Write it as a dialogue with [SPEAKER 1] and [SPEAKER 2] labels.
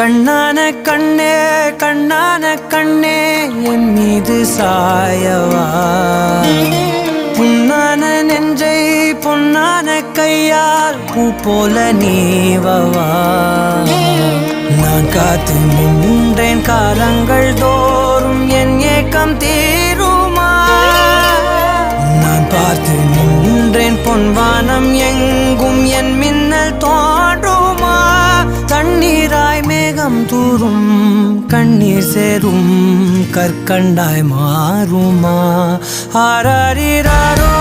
[SPEAKER 1] கண்ணான கண்ணே கண்ணான கண்ணே என் மீது சாயவா புண்ணான நெஞ்சை பொன்னான கையால் பூ போல நீவவா நான் காத்து நின்றேன் காலங்கள் தோறும் என் ஏக்கம் தீருமா நான் பார்த்து நின்றேன் பொன்வானம் எங்கும் என் மின்னல் தோன்றுமா தண்ணீராய் மேகம் தூரும் கண்ணீர் சேரும் கற்கண்டாய் மாறுமா ஆராரிராரோ